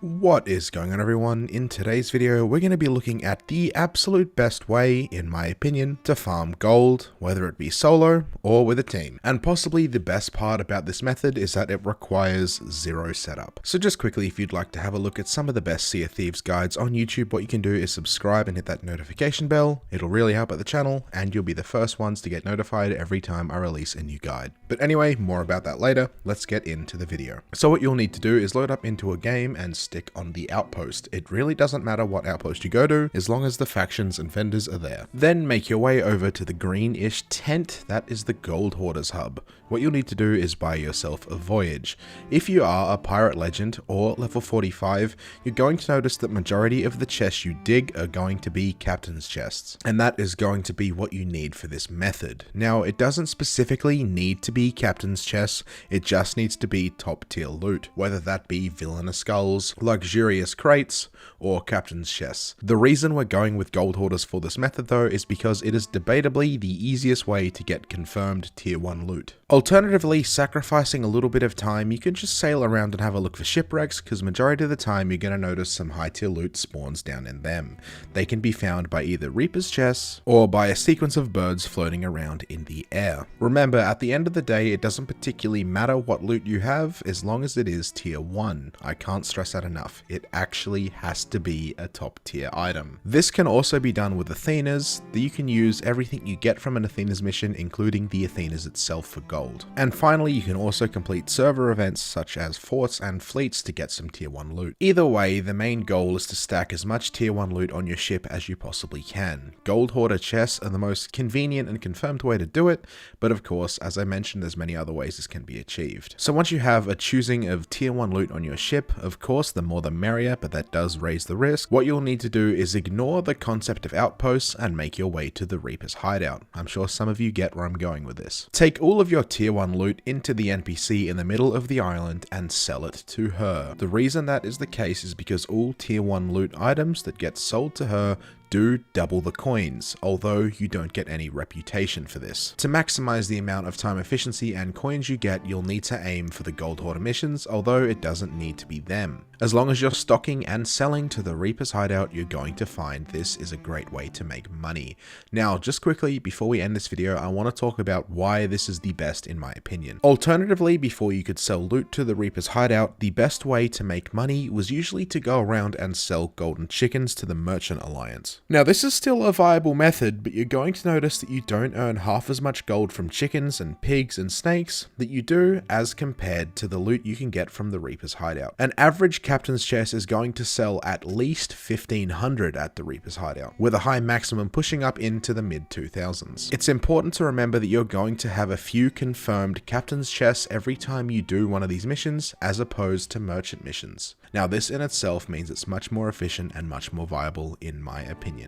What is going on, everyone? In today's video, we're going to be looking at the absolute best way, in my opinion, to farm gold, whether it be solo or with a team. And possibly the best part about this method is that it requires zero setup. So just quickly, if you'd like to have a look at some of the best Sea of Thieves guides on YouTube, what you can do is subscribe and hit that notification bell. It'll really help out the channel, and you'll be the first ones to get notified every time I release a new guide. But anyway, more about that later. Let's get into the video. So what you'll need to do is load up into a game and stick on the outpost. It really doesn't matter what outpost you go to, as long as the factions and vendors are there. Then make your way over to the greenish tent. That is the Gold Hoarders hub. What you'll need to do is buy yourself a voyage. If you are a pirate legend or level 45, you're going to notice that majority of the chests you dig are going to be captain's chests, and that is going to be what you need for this method. Now, it doesn't specifically need to be captain's chests, it just needs to be top tier loot, whether that be villainous skulls, luxurious crates, or captain's chests. The reason we're going with gold hoarders for this method though is because it is debatably the easiest way to get confirmed tier 1 loot. Alternatively, sacrificing a little bit of time, you can just sail around and have a look for shipwrecks, because majority of the time you're going to notice some high tier loot spawns down in them. They can be found by either Reaper's chests or by a sequence of birds floating around in the air. Remember, at the end of the day, it doesn't particularly matter what loot you have as long as it is tier 1. I can't stress that enough. It actually has to be a top tier item. This can also be done with Athenas, that you can use everything you get from an Athena's mission, including the Athenas itself, for gold. And finally, you can also complete server events such as forts and fleets to get some tier 1 loot. Either way, the main goal is to stack as much tier 1 loot on your ship as you possibly can. Gold hoarder chests are the most convenient and confirmed way to do it, but of course, as I mentioned, there's many other ways this can be achieved. So once you have a choosing of tier 1 loot on your ship, of course the more the merrier, but that does raise the risk. What you'll need to do is ignore the concept of outposts and make your way to the Reaper's hideout. I'm sure some of you get where I'm going with this. Take all of your tier 1 loot into the NPC in the middle of the island and sell it to her. The reason that is the case is because all tier 1 loot items that get sold to her do double the coins, although you don't get any reputation for this. To maximize the amount of time efficiency and coins you get, you'll need to aim for the gold hoarder missions, although it doesn't need to be them. As long as you're stocking and selling to the Reaper's hideout, you're going to find this is a great way to make money. Now, just quickly, before we end this video, I want to talk about why this is the best in my opinion. Alternatively, before you could sell loot to the Reaper's hideout, the best way to make money was usually to go around and sell golden chickens to the Merchant Alliance. Now, this is still a viable method, but you're going to notice that you don't earn half as much gold from chickens and pigs and snakes that you do as compared to the loot you can get from the Reaper's hideout. An average captain's chest is going to sell at least 1500 at the Reaper's hideout, with a high maximum pushing up into the mid 2000s. It's important to remember that you're going to have a few confirmed captain's chests every time you do one of these missions, as opposed to merchant missions. Now, this in itself means it's much more efficient and much more viable in my opinion.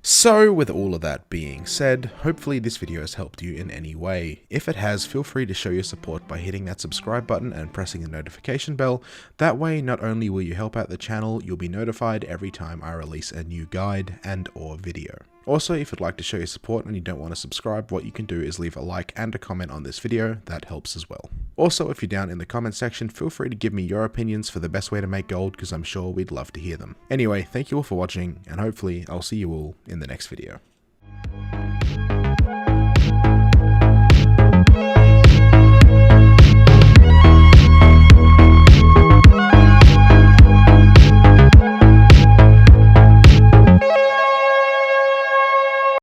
So with all of that being said, hopefully this video has helped you in any way. If it has, feel free to show your support by hitting that subscribe button and pressing the notification bell. That way, not only will you help out the channel, you'll be notified every time I release a new guide and or video. Also, if you'd like to show your support and you don't want to subscribe, what you can do is leave a like and a comment on this video. That helps as well. Also, if you're down in the comment section, feel free to give me your opinions for the best way to make gold, because I'm sure we'd love to hear them. Anyway, thank you all for watching, and hopefully I'll see you all in the next video.